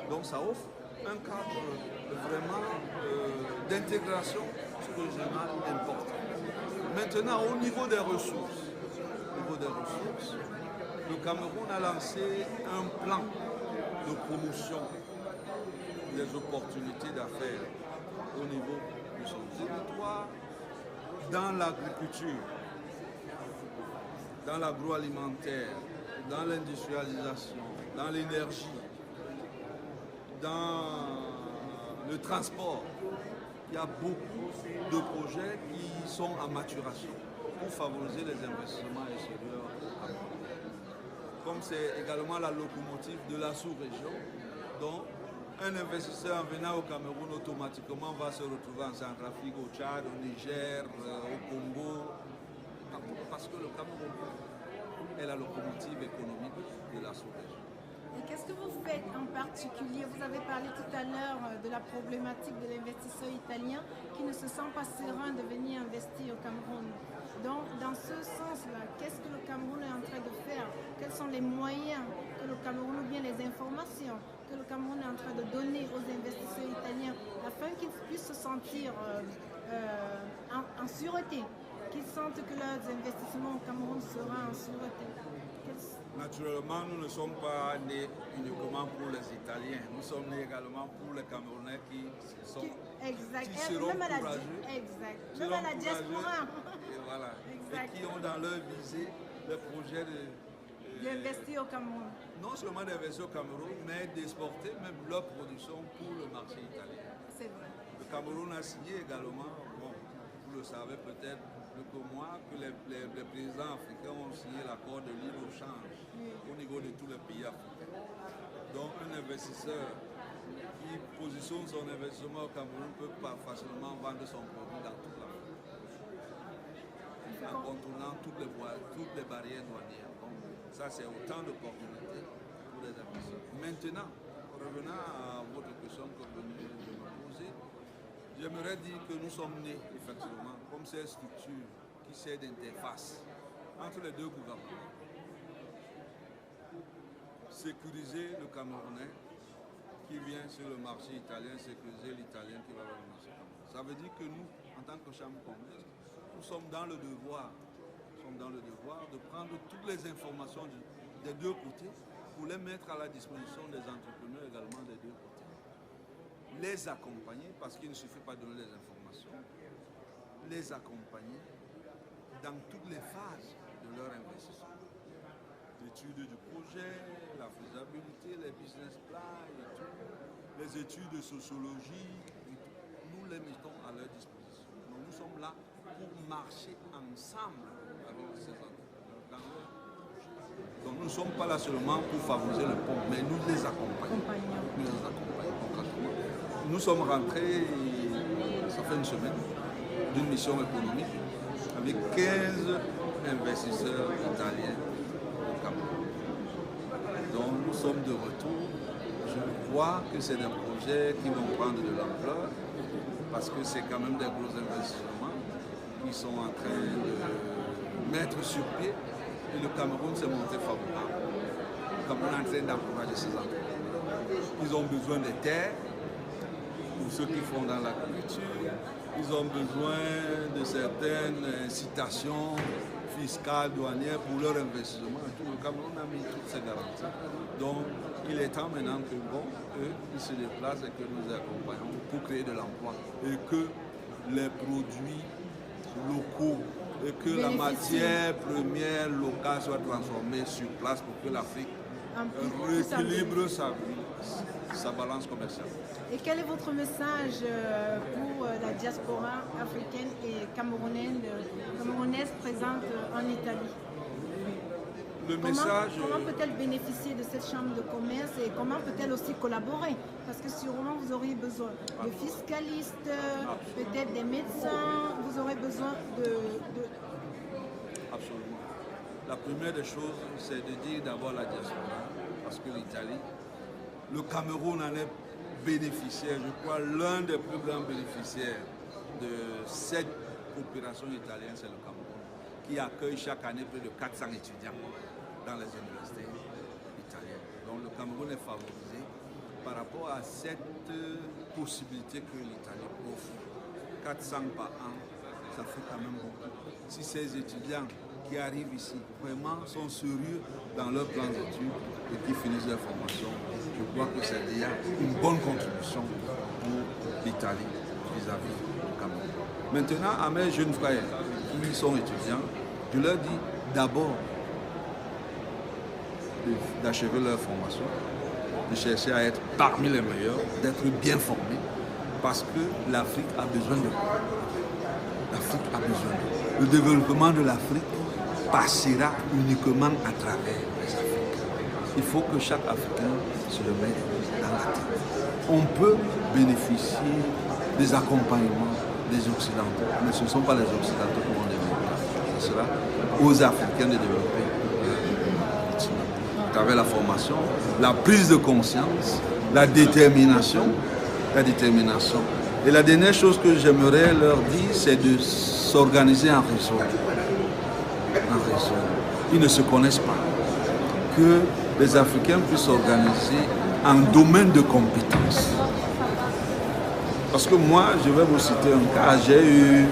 [SPEAKER 9] Donc ça offre un cadre vraiment d'intégration régionale important. Maintenant, au niveau des ressources, le Cameroun a lancé un plan de promotion des opportunités d'affaires au niveau de son territoire, dans l'agriculture, dans l'agroalimentaire, dans l'industrialisation, dans l'énergie, dans le transport. Il y a beaucoup de projets qui sont en maturation pour favoriser les investissements extérieurs. Comme c'est également la locomotive de la sous-région, donc un investisseur en venant au Cameroun automatiquement va se retrouver en Centrafrique, au Tchad, au Niger, au Congo, parce que le Cameroun est la locomotive économique de la sous-région.
[SPEAKER 1] Et qu'est-ce que vous faites en particulier? Vous avez parlé tout à l'heure de la problématique de l'investisseur italien qui ne se sent pas serein de venir investir au Cameroun. Donc, dans ce sens-là, qu'est-ce que le Cameroun est en train de faire? Quels sont les moyens que le Cameroun, ou bien les informations que le Cameroun est en train de donner aux investisseurs italiens afin qu'ils puissent se sentir en sûreté, qu'ils sentent que leurs investissements au Cameroun seront en sûreté?
[SPEAKER 9] Naturellement, nous ne sommes pas nés uniquement pour les Italiens. Nous sommes nés également pour les Camerounais qui seront courageux.
[SPEAKER 1] Exact. Même à la diaspora.
[SPEAKER 9] Et voilà. Et qui ont dans leur visée le projet
[SPEAKER 1] d'investir au Cameroun.
[SPEAKER 9] Non seulement d'investir au Cameroun, mais d'exporter même leur production pour le marché italien.
[SPEAKER 1] C'est vrai.
[SPEAKER 9] Le Cameroun a signé également, bon, vous le savez peut-être mieux que moi, que les présidents africains ont signé l'accord de libre-échange au niveau de tous les pays africains. Donc un investisseur qui positionne son investissement au Cameroun peut pas facilement vendre son produit dans toute l'Afrique, en contournant toutes les barrières douanières. Donc ça c'est autant d'opportunités pour les investisseurs. Maintenant, revenant à votre question que vous venez de me poser, j'aimerais dire que nous sommes nés, effectivement, comme ces structures qui servent d'interface entre les deux gouvernements. Sécuriser le Camerounais qui vient sur le marché italien, sécuriser l'Italien qui va vers le marché camerounais. Ça veut dire que nous, en tant que chambre commerce, nous sommes dans le devoir de prendre toutes les informations des deux côtés pour les mettre à la disposition des entrepreneurs également des deux côtés. Les accompagner, parce qu'il ne suffit pas de donner les informations, les accompagner dans toutes les phases de leur investissement. L'étude du projet, la faisabilité, les business plans, et tout, les études de sociologie, nous les mettons à leur disposition. Donc nous sommes là pour marcher ensemble avec ces entrepreneurs. Donc nous ne sommes pas là seulement pour favoriser le pont, mais nous les accompagnons. Nous les accompagnons concrètement. Nous sommes rentrés, ça fait une semaine, d'une mission économique avec 15 investisseurs italiens au Cameroun. Donc nous sommes de retour. Je crois que c'est des projets qui vont prendre de l'ampleur parce que c'est quand même des gros investissements qui sont en train de mettre sur pied. Et le Cameroun s'est montré favorable. Le Cameroun est en train d'encourager ces entreprises. Ils ont besoin de terres pour ceux qui font dans l'agriculture. Ils ont besoin de certaines incitations fiscales, douanières pour leur investissement. Le Cameroun a mis toutes ces garanties. Donc, il est temps maintenant que, eux, ils se déplacent et que nous les accompagnons pour créer de l'emploi. Et que les produits locaux et que la matière première locale soit transformée sur place pour que l'Afrique rééquilibre sa balance commerciale.
[SPEAKER 1] Et quel est votre message pour la diaspora africaine et camerounaise présente en Italie? Comment peut-elle bénéficier de cette chambre de commerce et comment peut-elle aussi collaborer? Parce que sûrement vous auriez besoin de fiscalistes, peut-être des médecins, vous aurez besoin de...
[SPEAKER 9] Absolument. La première des choses, c'est de dire d'abord la diaspora, parce que l'Italie, le Cameroun en est bénéficiaire, je crois l'un des plus grands bénéficiaires de cette coopération italienne, c'est le Cameroun, qui accueille chaque année plus de 400 étudiants dans les universités italiennes. Donc le Cameroun est favorisé par rapport à cette possibilité que l'Italie offre. 400 par an, ça fait quand même beaucoup. Si ces étudiants qui arrivent ici vraiment sont sérieux dans leur plan d'études et qui finissent leur formation, je crois que c'est déjà une bonne contribution pour l'Italie vis-à-vis du Cameroun. Maintenant, à mes jeunes frères qui sont étudiants, je leur dis d'abord d'achever leur formation, de chercher à être parmi les meilleurs, d'être bien formés, parce que l'Afrique a besoin de vous. L'Afrique a besoin de vous. Le développement de l'Afrique passera uniquement à travers les Africains. Il faut que chaque Africain se le mette dans la tête. On peut bénéficier des accompagnements des Occidentaux, mais ce ne sont pas les Occidentaux qui vont développer. Ce sera aux Africains de développer à travers la formation, la prise de conscience, la détermination. Et la dernière chose que j'aimerais leur dire, c'est de s'organiser en réseau. Ils ne se connaissent pas. Que les Africains puissent s'organiser en domaine de compétences. Parce que moi, je vais vous citer un cas. J'ai eu,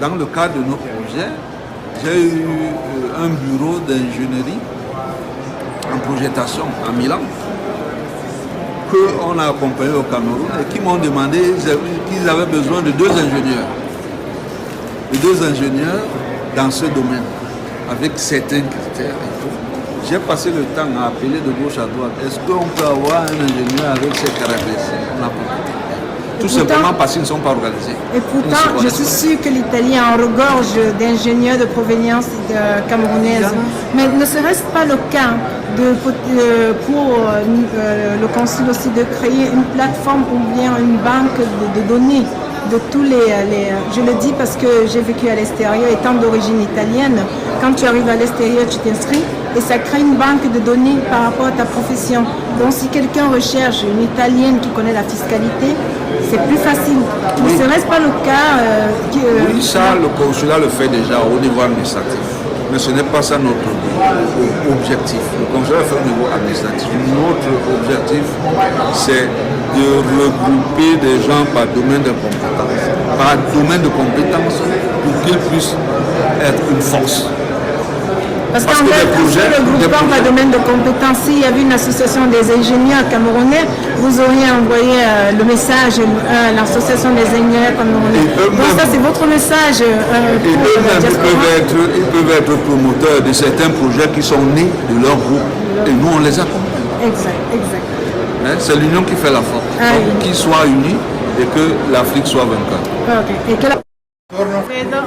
[SPEAKER 9] dans le cadre de nos projets, j'ai eu un bureau d'ingénierie en projetation à Milan, qu'on a accompagné au Cameroun et qui m'ont demandé qu'ils avaient besoin de 2 ingénieurs. De 2 ingénieurs dans ce domaine, avec certains critères et tout. J'ai passé le temps à appeler de gauche à droite. Est-ce qu'on peut avoir un ingénieur avec ces caractéristiques? On n'a pas. Tout simplement parce qu'ils ne sont pas organisés.
[SPEAKER 1] Et pourtant, je suis sûre que l'Italie regorge d'ingénieurs de provenance camerounaise. Mais ne serait-ce pas le cas pour le Conseil aussi de créer une plateforme ou bien une banque de données de tous je le dis parce que j'ai vécu à l'extérieur étant d'origine italienne. Quand tu arrives à l'extérieur, tu t'inscris et ça crée une banque de données par rapport à ta profession. Donc si quelqu'un recherche une Italienne qui connaît la fiscalité, c'est plus facile. Ne serait-ce pas le cas
[SPEAKER 9] Oui, ça, le consulat le fait déjà au niveau administratif. Mais ce n'est pas ça notre objectif. Le consulat le fait au niveau administratif. Notre objectif, c'est de regrouper des gens par domaine de compétences. Par domaine de compétences pour qu'ils puissent être une force.
[SPEAKER 1] Parce qu'en fait, le groupement par domaine de compétences, s'il y avait une association des ingénieurs camerounais, vous auriez envoyé le message à l'association des ingénieurs camerounais. Donc ça, c'est votre message.
[SPEAKER 9] Et eux-mêmes, ils peuvent être promoteurs de certains projets qui sont nés de leur groupe. Et nous, on les accompagne.
[SPEAKER 1] Exact.
[SPEAKER 9] C'est l'union qui fait la force. Donc qu'ils soient unis et que l'Afrique soit vaincante.
[SPEAKER 1] Okay. Et que Vedo.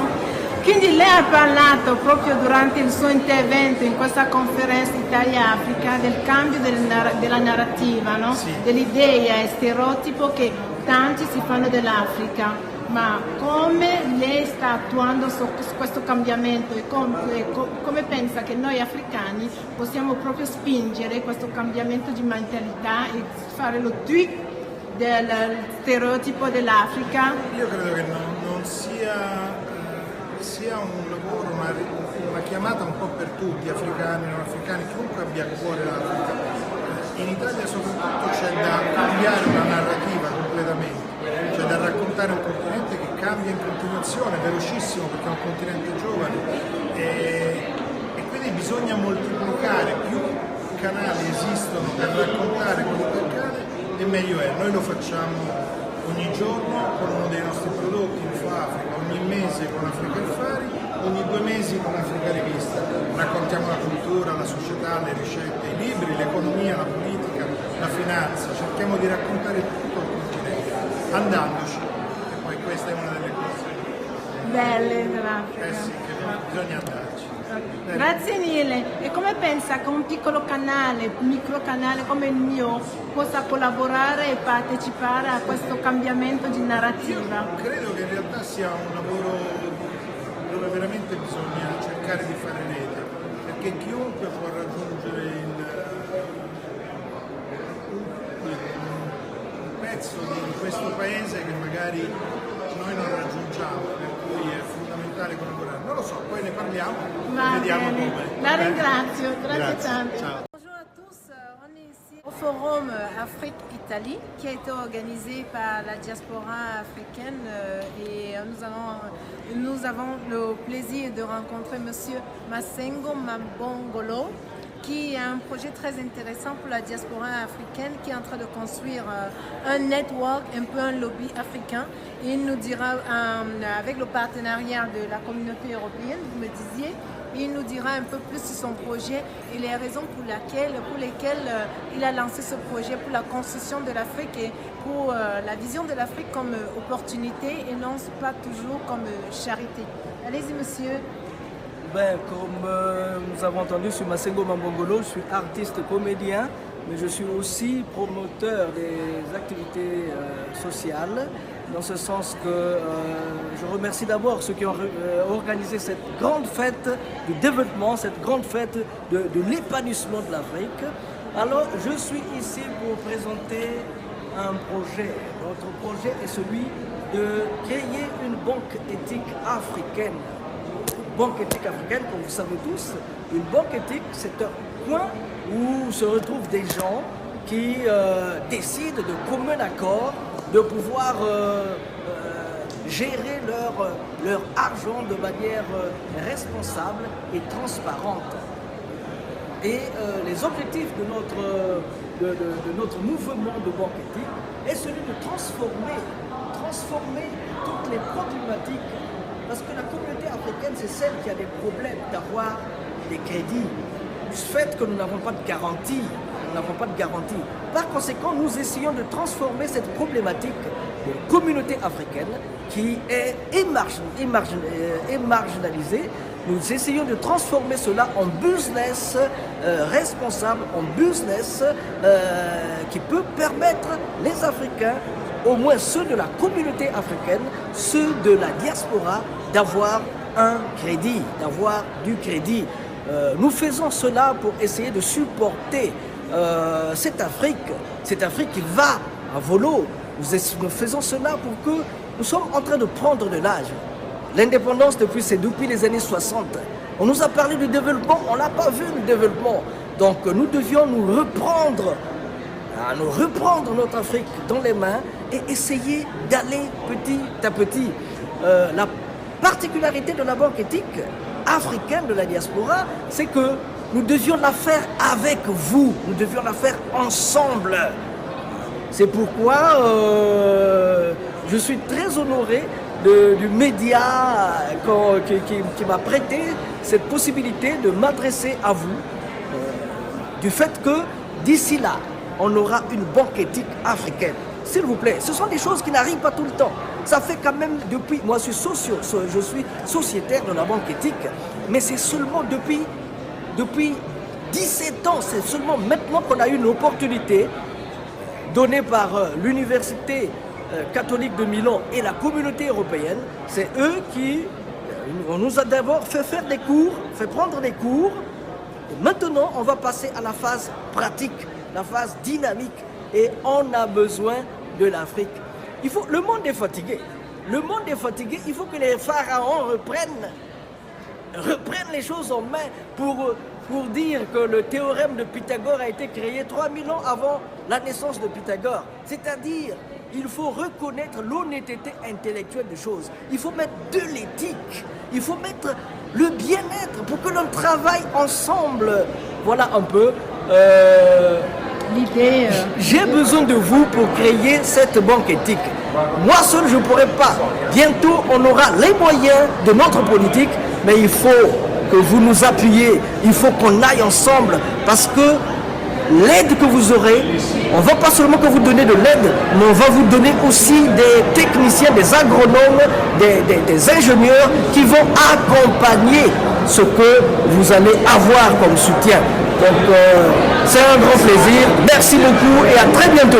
[SPEAKER 1] Quindi lei ha parlato proprio durante il suo intervento in questa conferenza Italia-Africa del cambio della narrativa, no?
[SPEAKER 10] Sì.
[SPEAKER 1] Dell'idea e stereotipo che tanti si fanno dell'Africa, ma come lei sta attuando su questo cambiamento e come pensa che noi africani possiamo proprio spingere questo cambiamento di mentalità e fare lo tweak del stereotipo dell'Africa?
[SPEAKER 10] Io credo che non sia un lavoro, una chiamata un po' per tutti, africani, non africani, chiunque abbia a cuore l'Africa. In Italia soprattutto c'è da cambiare una narrativa completamente, c'è da raccontare un continente che cambia in continuazione, velocissimo perché è un continente giovane e quindi bisogna moltiplicare, più canali esistono per raccontare quello che accade e meglio è. Noi lo facciamo ogni giorno con uno dei nostri prodotti, Info Africa, ogni mese con Africa Affari, ogni 2 mesi con Africa Rivista. Raccontiamo la cultura, la società, le ricette, i libri, l'economia, la politica, la finanza. Cerchiamo di raccontare tutto il continente, andandoci. E poi questa è una delle cose
[SPEAKER 1] belle dell'Africa.
[SPEAKER 10] sì, che bisogna andarci.
[SPEAKER 1] Grazie mille. E come pensa che un piccolo canale, un microcanale come il mio possa collaborare e partecipare a questo cambiamento di narrativa?
[SPEAKER 10] Credo che in realtà sia un lavoro dove veramente bisogna cercare di fare rete, perché chiunque può raggiungere un pezzo di questo paese che magari noi non raggiungiamo, per cui è fondamentale collaborare. Non lo so, poi ne parliamo e vediamo come.
[SPEAKER 1] La ringrazio, grazie tanto.
[SPEAKER 10] Ciao.
[SPEAKER 1] Bonjour à tous, on est ici au forum Afrique-Italie qui a été organisé par la diaspora africaine et nous avons le plaisir de rencontrer monsieur Masengo Mambongolo qui a un projet très intéressant pour la diaspora africaine qui est en train de construire un network, un peu un lobby africain. Et il nous dira, avec le partenariat de la communauté européenne, vous me disiez, il nous dira un peu plus sur son projet et les raisons pour lesquelles il a lancé ce projet pour la construction de l'Afrique et pour la vision de l'Afrique comme opportunité et non pas toujours comme charité. Allez-y monsieur.
[SPEAKER 11] Ben, comme nous avons entendu, je suis Masengo Mambongolo, je suis artiste comédien, mais je suis aussi promoteur des activités sociales, dans ce sens que je remercie d'abord ceux qui ont organisé cette grande fête du développement, cette grande fête de l'épanouissement de l'Afrique. Alors, je suis ici pour présenter un projet. Notre projet est celui de créer une banque éthique africaine. Banque éthique africaine, comme vous savez tous, une banque éthique, c'est un coin où se retrouvent des gens qui décident de commun accord de pouvoir gérer leur argent de manière responsable et transparente. Et les objectifs de notre mouvement de banque éthique est celui de transformer toutes les problématiques. Parce que la communauté africaine, c'est celle qui a des problèmes d'avoir des crédits. Du fait que nous n'avons pas de garantie. Par conséquent, nous essayons de transformer cette problématique de la communauté africaine qui est marginalisée. Nous essayons de transformer cela en business responsable, en business qui peut permettre les Africains, au moins ceux de la communauté africaine, ceux de la diaspora, d'avoir un crédit, d'avoir du crédit. Nous faisons cela pour essayer de supporter cette Afrique qui va à volo. Nous faisons cela pour que nous sommes en train de prendre de l'âge. L'indépendance depuis les années 60. On nous a parlé du développement, on n'a pas vu le développement. Donc nous devions nous reprendre notre Afrique dans les mains et essayer d'aller petit à petit. La particularité de la banque éthique africaine de la diaspora, c'est que nous devions la faire avec vous, nous devions la faire ensemble. C'est pourquoi je suis très honoré du média qui m'a prêté cette possibilité de m'adresser à vous, du fait que d'ici là, on aura une banque éthique africaine. s'il vous plaît, ce sont des choses qui n'arrivent pas tout le temps. Ça fait quand même depuis, moi je suis sociétaire de la banque éthique, mais c'est seulement depuis 17 ans, c'est seulement maintenant qu'on a eu une opportunité donnée par l'Université catholique de Milan et la communauté européenne. C'est eux qui nous a d'abord fait faire des cours, fait prendre des cours. Et maintenant, on va passer à la phase pratique, la phase dynamique. Et on a besoin de l'Afrique. Le monde est fatigué. Le monde est fatigué. Il faut que les pharaons reprennent les choses en main pour dire que le théorème de Pythagore a été créé 3000 ans avant la naissance de Pythagore. C'est-à-dire, il faut reconnaître l'honnêteté intellectuelle des choses. Il faut mettre de l'éthique. Il faut mettre le bien-être pour que l'on travaille ensemble. Voilà un peu.
[SPEAKER 1] L'idée.
[SPEAKER 11] J'ai besoin de vous pour créer cette banque éthique. Moi seul, je ne pourrai pas. Bientôt, on aura les moyens de notre politique, mais il faut que vous nous appuyiez. Il faut qu'on aille ensemble parce que l'aide que vous aurez, on ne va pas seulement que vous donner de l'aide, mais on va vous donner aussi des techniciens, des agronomes, des ingénieurs qui vont accompagner ce que vous allez avoir comme soutien. Donc, c'est un grand plaisir. Merci beaucoup et à très bientôt.